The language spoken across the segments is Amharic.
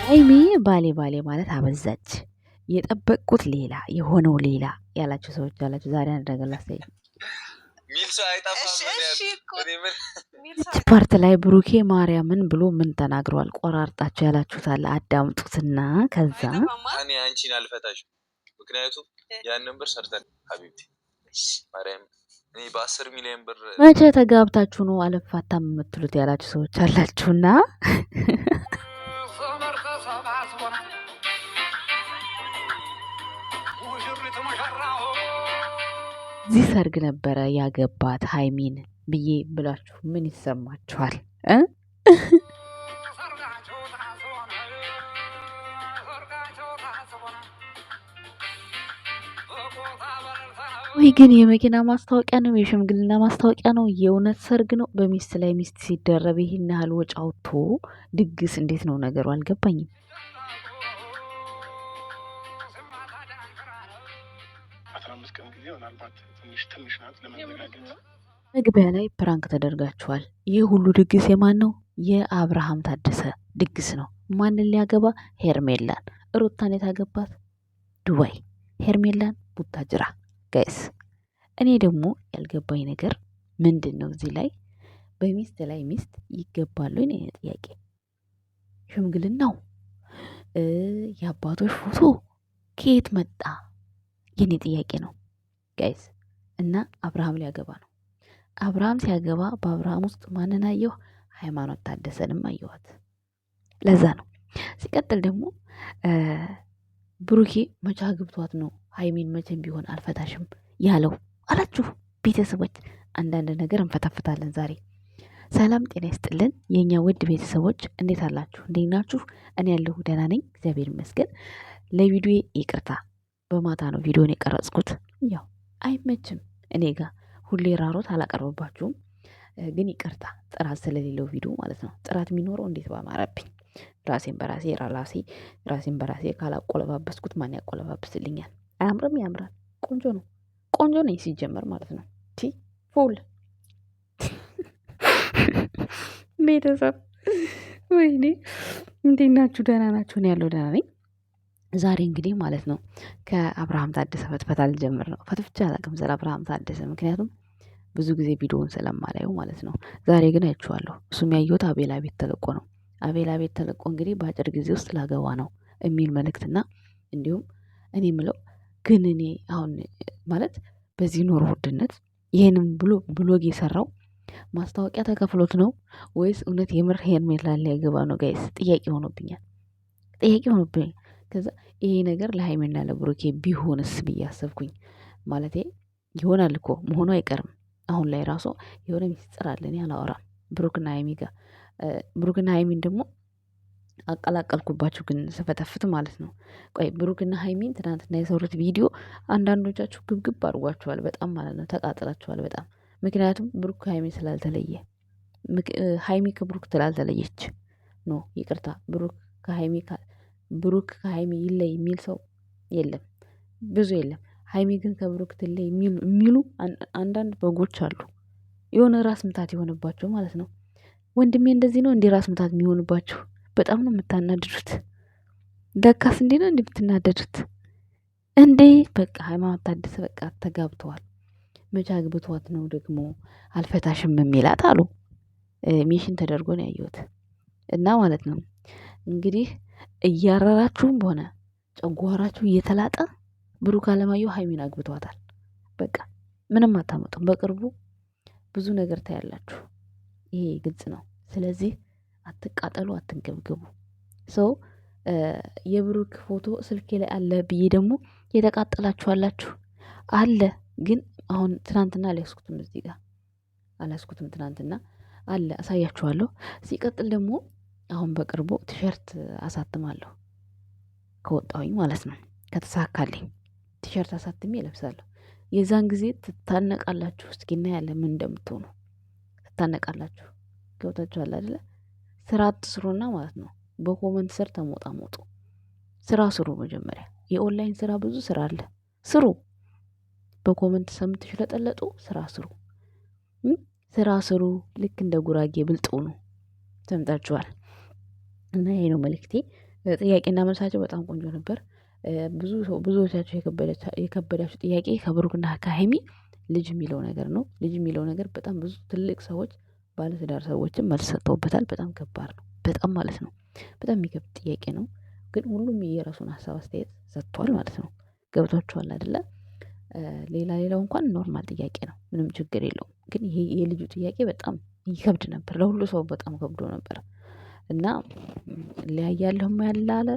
ሀይሚ ባሌ ማለት አበዛች። የጠበቅኩት ሌላ የሆነው ሌላ ያላችሁ ሰዎች ያላችሁ ዛሬ አንድ ነገር ላሳይ። ፓርት ላይ ብሩኬ ማርያምን ብሎ ምን ተናግሯል? ቆራርጣችሁ ያላችሁታል አዳምጡትና ከዛ እኔ አንቺን አልፈታሽም፣ ምክንያቱም ያንን ብር ሰርተን ሀቢብቲ ማርያም እኔ በ10 ሚሊዮን ብር መቼ ተጋብታችሁ ነው አልፋታም የምትሉት ያላችሁ ሰዎች አላችሁና እዚህ ሰርግ ነበረ ያገባት ሀይሚን ብዬ ብላችሁ ምን ይሰማችኋል? ወይ ግን የመኪና ማስታወቂያ ነው? የሽምግልና ማስታወቂያ ነው? የእውነት ሰርግ ነው? በሚስት ላይ ሚስት ሲደረብ ይህን ያህል ወጪ አውጥቶ ድግስ እንዴት ነው ነገሩ? አልገባኝም። መግቢያ ላይ ፕራንክ ተደርጋችኋል። ይህ ሁሉ ድግስ የማን ነው? የአብርሃም ታደሰ ድግስ ነው። ማንን ሊያገባ? ሄርሜላን። ሩታን የታገባት ዱባይ፣ ሄርሜላን ቡታጅራ። ጋይስ እኔ ደግሞ ያልገባኝ ነገር ምንድን ነው? እዚህ ላይ በሚስት ላይ ሚስት ይገባሉ? እኔ ጥያቄ ሽምግልናው የአባቶች ፎቶ ከየት መጣ? የኔ ጥያቄ ነው ጋይስ። እና አብርሃም ሊያገባ ነው። አብርሃም ሲያገባ በአብርሃም ውስጥ ማንን አየሁ? ሃይማኖት ታደሰንም አየኋት። ለዛ ነው። ሲቀጥል ደግሞ ብሩኬ መቻ ግብቷት ነው ሀይሚን መቼም ቢሆን አልፈታሽም ያለው አላችሁ ቤተሰቦች። አንዳንድ ነገር እንፈታፍታለን ዛሬ። ሰላም ጤና ይስጥልን የእኛ ውድ ቤተሰቦች፣ እንዴት አላችሁ? እንዴት ናችሁ? እኔ ያለሁ ደህና ነኝ እግዚአብሔር ይመስገን። ለቪዲዮ ይቅርታ፣ በማታ ነው ቪዲዮን የቀረጽኩት። ያው አይመችም እኔ ጋር ሁሌ ራሮት አላቀርብባችሁም፣ ግን ይቅርታ ጥራት ስለሌለው ቪዲዮ ማለት ነው። ጥራት የሚኖረው እንዴት ባማረብኝ ራሴን በራሴ ካላቆለባበስኩት ማን ያቆለባብስልኛል? አያምርም? ያምራል። ቆንጆ ነው። ቆንጆ ነኝ ሲጀመር ማለት ነው። ፉል ቤተሰብ ወይኔ እንዴት ናችሁ? ደህና ናችሁ? እኔ ያለው ደህና ነኝ። ዛሬ እንግዲህ ማለት ነው ከአብርሃም ታደሰ ፈትፈታ ልጀምር ነው። ፈትፍቻ አላውቅም ስለ አብርሃም ታደሰ፣ ምክንያቱም ብዙ ጊዜ ቪዲዮውን ስለማላየው ማለት ነው። ዛሬ ግን አይቼዋለሁ። እሱም ያየሁት አቤላ ቤት ተለቆ ነው። አቤላ ቤት ተለቆ እንግዲህ በአጭር ጊዜ ውስጥ ላገባ ነው የሚል መልእክትና እንዲሁም እኔ ምለው ግን እኔ አሁን ማለት በዚህ ኑሮ ውድነት ይሄንም ብሎግ የሰራው ማስታወቂያ ተከፍሎት ነው ወይስ እውነት የምር ሄርሜላን ሊያገባ ነው? ጋይስ ጥያቄ ሆኖብኛል። ከዛ ይሄ ነገር ለሃይሜና ለብሩኬ ቢሆንስ ብዬ አሰብኩኝ። ማለቴ ይሆናል እኮ መሆኑ አይቀርም። አሁን ላይ ራሱ የሆነ ሚስጥር አለ፣ እኔ አላወራም። ብሩክና ሀይሚ ጋር ብሩክና ሀይሚን ደግሞ አቀላቀልኩባችሁ ግን ስፈተፍት ማለት ነው። ቆይ ብሩክና ሀይሚን ትናንትና የሰሩት ቪዲዮ አንዳንዶቻችሁ ግብግብ አድርጓችኋል በጣም ማለት ነው። ተቃጥላችኋል በጣም። ምክንያቱም ብሩክ ከሀይሚ ስላልተለየ፣ ሀይሚ ከብሩክ ስላልተለየች ኖ ይቅርታ፣ ብሩክ ከሀይሚ ይለይ የሚል ሰው የለም፣ ብዙ የለም። ሀይሚ ግን ከብሩክ ትለይ የሚሉ አንዳንድ በጎች አሉ። የሆነ ራስ ምታት የሆነባቸው ማለት ነው። ወንድሜ እንደዚህ ነው እንዲህ ራስ ምታት የሚሆንባቸው። በጣም ነው የምታናድዱት። ደካስ እንዴ ነው እንዲህ የምትናደዱት እንዴ? በቃ ሃይማኖት ታደሰ በቃ ተጋብተዋል። መቼ አግብቷት ነው ደግሞ አልፈታሽም የሚላት አሉ። ሚሽን ተደርጎ ነው ያየሁት። እና ማለት ነው እንግዲህ እያረራችሁም ሆነ ጨጓራችሁ እየተላጠ ብሩክ አለማየሁ ሀይሚን አግብቷታል። በቃ ምንም አታመጡም። በቅርቡ ብዙ ነገር ታያላችሁ። ይሄ ግልጽ ነው። ስለዚህ አትቃጠሉ፣ አትንገብገቡ። ሰው የብሩክ ፎቶ ስልኬ ላይ አለ ብዬ ደግሞ የተቃጠላችሁ አላችሁ። አለ ግን አሁን ትናንትና አልያዝኩትም፣ እዚህ ጋር አልያዝኩትም። ትናንትና አለ፣ አሳያችኋለሁ። ሲቀጥል ደግሞ አሁን በቅርቡ ቲሸርት አሳትማለሁ ከወጣሁኝ ማለት ነው። ከተሳካልኝ ቲሸርት አሳትሜ እለብሳለሁ። የዛን ጊዜ ትታነቃላችሁ። እስኪ እናያለን ምን እንደምትሆኑ። ትታነቃላችሁ። ገብታችኋል አይደለ? ስራ አትስሩና ማለት ነው። በኮመንት ስር ተሞጣሞጡ። ስራ ስሩ። መጀመሪያ የኦንላይን ስራ ብዙ ስራ አለ፣ ስሩ። በኮመንት ሰምትሽለጠለጡ ስራ ስሩ። ስራ ስሩ፣ ልክ እንደ ጉራጌ ብልጡ ነው። ሰምታችኋል። እና ይሄ ነው መልእክቴ። ጥያቄና መልሳቸው በጣም ቆንጆ ነበር። ብዙዎቻቸው የከበዳችሁ ጥያቄ ከብሩክና ከሀይሚ ልጅ የሚለው ነገር ነው። ልጅ የሚለው ነገር በጣም ብዙ ትልቅ ሰዎች ባለትዳር ሰዎችም መልስ ሰጥተውበታል። በጣም ከባድ ነው፣ በጣም ማለት ነው። በጣም የሚከብድ ጥያቄ ነው። ግን ሁሉም የራሱን ሀሳብ አስተያየት ሰጥቷል ማለት ነው። ገብቷችኋል አይደለ? ሌላው እንኳን ኖርማል ጥያቄ ነው፣ ምንም ችግር የለውም። ግን ይሄ የልጁ ጥያቄ በጣም ይከብድ ነበር፣ ለሁሉ ሰው በጣም ከብዶ ነበር። እና ለያያለሁም ያላለ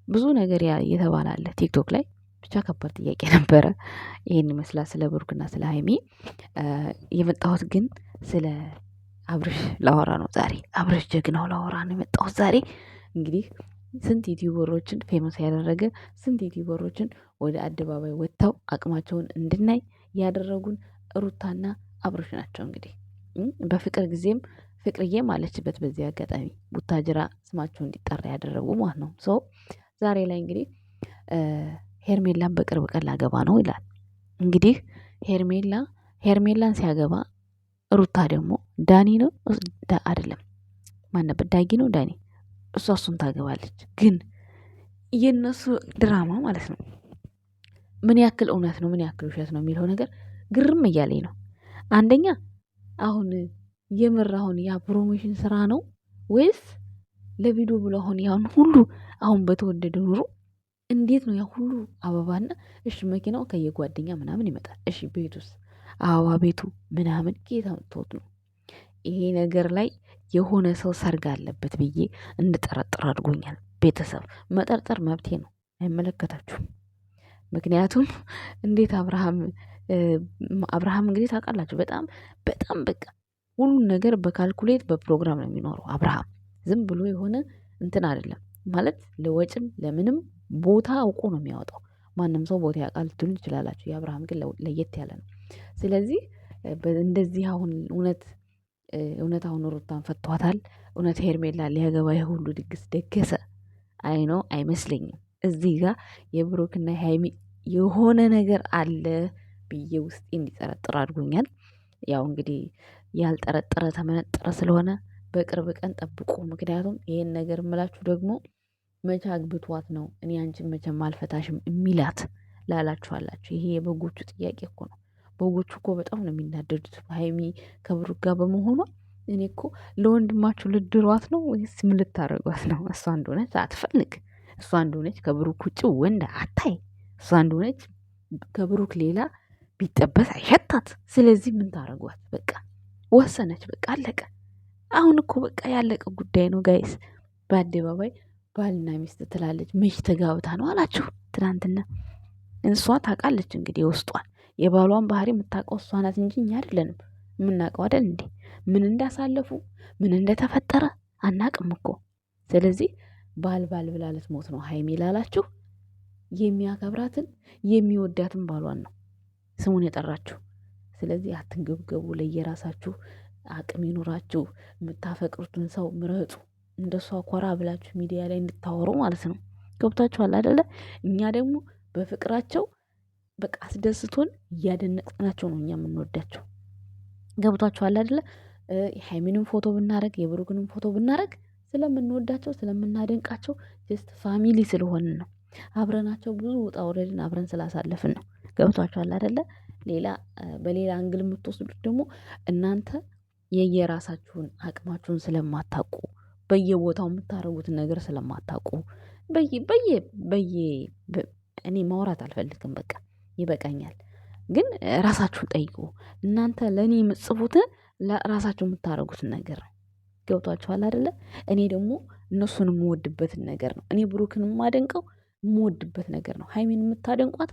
ብዙ ነገር እየተባለ አለ ቲክቶክ ላይ። ብቻ ከባድ ጥያቄ ነበረ። ይሄን ይመስላል ስለ ብሩክና ስለ ሀይሚ። የመጣሁት ግን ስለ አብርሽ ላወራ ነው ዛሬ። አብርሽ ጀግናው ላወራ ነው የመጣሁት ዛሬ። እንግዲህ ስንት ዩቲዩበሮችን ፌመስ ያደረገ፣ ስንት ዩቲዩበሮችን ወደ አደባባይ ወጥተው አቅማቸውን እንድናይ ያደረጉን ሩታና አብርሽ ናቸው። እንግዲህ በፍቅር ጊዜም ፍቅርዬም አለችበት በዚህ አጋጣሚ ቡታጅራ ስማቸው እንዲጠራ ያደረጉ ማለት ነው። ሰው ዛሬ ላይ እንግዲህ ሄርሜላን በቅርብ ቀን ላገባ ነው ይላል። እንግዲህ ሄርሜላን ሲያገባ ሩታ ደግሞ ዳኒ ነው አይደለም፣ ማን ነበር? ዳጊ ነው ዳኒ፣ እሱን ታገባለች። ግን የነሱ ድራማ ማለት ነው ምን ያክል እውነት ነው ምን ያክል ውሸት ነው የሚለው ነገር ግርም እያለኝ ነው። አንደኛ አሁን የምር አሁን ያ ፕሮሞሽን ስራ ነው ወይስ ለቪዲዮ ብሎ አሁን ያን ሁሉ አሁን በተወደደ ኑሮ እንዴት ነው ያ ሁሉ አበባና እሺ መኪናው ከየጓደኛ ምናምን ይመጣል። እሺ ቤቱስ አበባ ቤቱ ምናምን ጌታ ምትወት ነው። ይሄ ነገር ላይ የሆነ ሰው ሰርግ አለበት ብዬ እንድጠረጥር አድርጎኛል። ቤተሰብ መጠርጠር መብቴ ነው፣ አይመለከታችሁም። ምክንያቱም እንዴት አብርሃም እንግዲህ ታውቃላችሁ በጣም በጣም በቃ ሁሉን ነገር በካልኩሌት በፕሮግራም ነው የሚኖረው አብርሃም። ዝም ብሎ የሆነ እንትን አይደለም ማለት ለወጭም ለምንም ቦታ አውቆ ነው የሚያወጣው። ማንም ሰው ቦታ ያውቃል ልትሉ ትችላላችሁ። የአብርሃም ግን ለየት ያለ ነው። ስለዚህ እንደዚህ አሁን እውነት አሁን ሩታን ፈቷታል። እውነት ሄርሜላ ሊያገባ የሁሉ ድግስ ደገሰ? አይኖ አይመስለኝም። እዚህ ጋር የብሩክና የሃይሚ የሆነ ነገር አለ ብዬ ውስጤ እንዲጠረጥር አድርጎኛል። ያው እንግዲህ ያልጠረጠረ ተመነጠረ ስለሆነ በቅርብ ቀን ጠብቁ። ምክንያቱም ይሄን ነገር የምላችሁ ደግሞ መቼ አግብቷት ነው እኔ አንቺን መቼም አልፈታሽም የሚላት ላላችኋላችሁ። ይሄ የበጎቹ ጥያቄ እኮ ነው። በጎቹ እኮ በጣም ነው የሚናደዱት ሀይሚ ከብሩክ ጋር በመሆኗ። እኔ እኮ ለወንድማችሁ ልድሯት ነው ወይስ ምን ልታደርጓት ነው? እሷ እንደሆነች አትፈልግ። እሷ እንደሆነች ከብሩክ ውጭ ወንድ አታይ። እሷ እንደሆነች ከብሩክ ሌላ ቢጠበስ አይሸታት። ስለዚህ ምን ታደርጓት? በቃ ወሰነች። በቃ አለቀ። አሁን እኮ በቃ ያለቀ ጉዳይ ነው ጋይስ። በአደባባይ ባልና ሚስት ትላለች። መች ተጋብታ ነው አላችሁ ትናንትና። እሷ ታውቃለች እንግዲህ የውስጧን የባሏን ባህሪ የምታውቀው እሷ ናት እንጂ እኛ አይደለንም የምናውቀው አይደል እንዴ? ምን እንዳሳለፉ ምን እንደተፈጠረ አናቅም እኮ። ስለዚህ ባል ብላ ልትሞት ነው ሀይሚ ላላችሁ የሚያከብራትን የሚወዳትን ባሏን ነው ስሙን የጠራችሁ። ስለዚህ አትንገብገቡ። ለየራሳችሁ አቅም ይኑራችሁ። የምታፈቅሩትን ሰው ምረጡ። እንደሷ ኮራ ብላችሁ ሚዲያ ላይ እንድታወሩ ማለት ነው። ገብታችኋል አይደለ? እኛ ደግሞ በፍቅራቸው በቃ አስደስቶን እያደነቅናቸው ነው እኛ የምንወዳቸው። ገብቷችኋል አይደለ? የሃይሚንም ፎቶ ብናረግ የብሩክንም ፎቶ ብናረግ ስለምንወዳቸው ስለምናደንቃቸው ጀስት ፋሚሊ ስለሆንን ነው። አብረናቸው ብዙ ውጣ ውረድን አብረን ስላሳለፍን ነው። ገብቷችኋል አይደለ? በሌላ አንግል የምትወስዱት ደግሞ እናንተ የየራሳችሁን አቅማችሁን ስለማታውቁ በየቦታው የምታደርጉትን ነገር ስለማታውቁ እኔ ማውራት አልፈልግም። በቃ ይበቃኛል። ግን ራሳችሁን ጠይቁ። እናንተ ለእኔ የምትጽፉትን ለራሳችሁ የምታደርጉትን ነገር ነው። ገብቷችኋል አይደለ? እኔ ደግሞ እነሱን የምወድበትን ነገር ነው። እኔ ብሩክን የማደንቀው የምወድበት ነገር ነው። ሀይሚን የምታደንቋት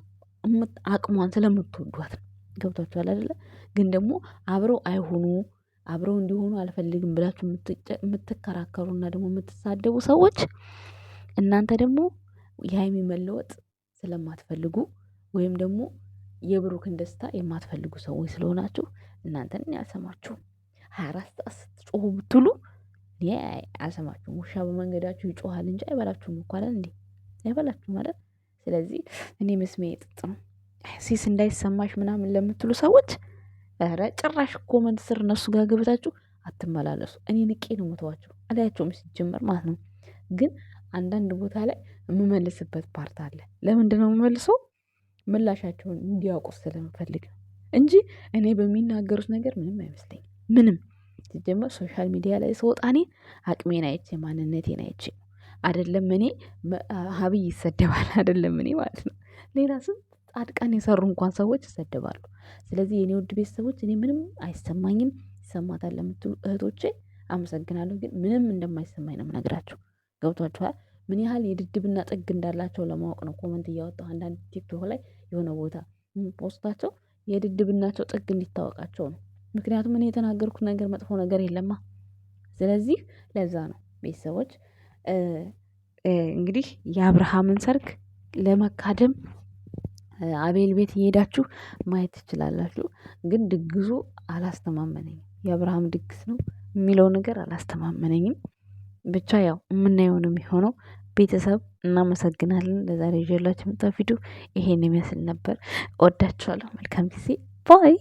አቅሟን ስለምትወዷት ነው። ገብቷችኋል አይደለ? ግን ደግሞ አብረው አይሆኑ አብረው እንዲሆኑ አልፈልግም ብላችሁ የምትከራከሩና ደግሞ የምትሳደቡ ሰዎች እናንተ ደግሞ የሀይሚ መለወጥ ስለማትፈልጉ ወይም ደግሞ የብሩክን ደስታ የማትፈልጉ ሰዎች ስለሆናችሁ እናንተን አልሰማችሁም። 24 ሰዓት ስትጮሁ ብትሉ እኔ አልሰማችሁም። ውሻ በመንገዳችሁ ይጮሃል እንጂ አይበላችሁም እኮ አይደል እንዴ? አይበላችሁም ማለት። ስለዚህ እኔ መስሜ ጥጥ ነው። ሲስ እንዳይሰማሽ ምናምን ለምትሉ ሰዎች ኧረ ጭራሽ ኮመንት ስር እነሱ ጋር ገብታችሁ አትመላለሱ። እኔ ንቄ ነው የምተዋቸው አላያቸውም ሲጀመር ማለት ነው። ግን አንዳንድ ቦታ ላይ የምመልስበት ፓርት አለ። ለምንድን ነው የምመልሰው? ምላሻቸውን እንዲያውቁት ስለምፈልግ ነው እንጂ እኔ በሚናገሩት ነገር ምንም አይመስለኝም። ምንም ሲጀመር ሶሻል ሚዲያ ላይ ስወጣ እኔ አቅሜን አይቼ ማንነቴን አይቼ ነው። አይደለም እኔ ሀብይ ይሰደባል አይደለም እኔ ማለት ነው። ሌላ ስንት ጻድቃን የሰሩ እንኳን ሰዎች ይሰደባሉ። ስለዚህ የኔ ውድ ቤተሰቦች እኔ ምንም አይሰማኝም። ይሰማታል ለምትሉ እህቶቼ አመሰግናለሁ። ግን ምንም እንደማይሰማኝ ነው የምነግራቸው። ገብቷችኋል? ምን ያህል የድድብና ጥግ እንዳላቸው ለማወቅ ነው ኮመንት እያወጣሁ አንዳንድ ቲክቶክ ላይ የሆነ ቦታ ፖስታቸው የድድብናቸው ጥግ እንዲታወቃቸው ነው። ምክንያቱም እኔ የተናገርኩት ነገር መጥፎ ነገር የለማ። ስለዚህ ለዛ ነው ቤተሰቦች እንግዲህ የአብርሃምን ሰርግ ለመካደም አቤል ቤት እየሄዳችሁ ማየት ትችላላችሁ። ግን ድግሱ አላስተማመነኝም። የአብርሃም ድግስ ነው የሚለው ነገር አላስተማመነኝም። ብቻ ያው የምናየው ነው የሚሆነው። ቤተሰብ እናመሰግናለን። ለዛሬ ይዤላችሁ የመጣሁት ቪዲዮ ይሄን ይመስል ነበር። ወዳችኋለሁ። መልካም ጊዜ ባይ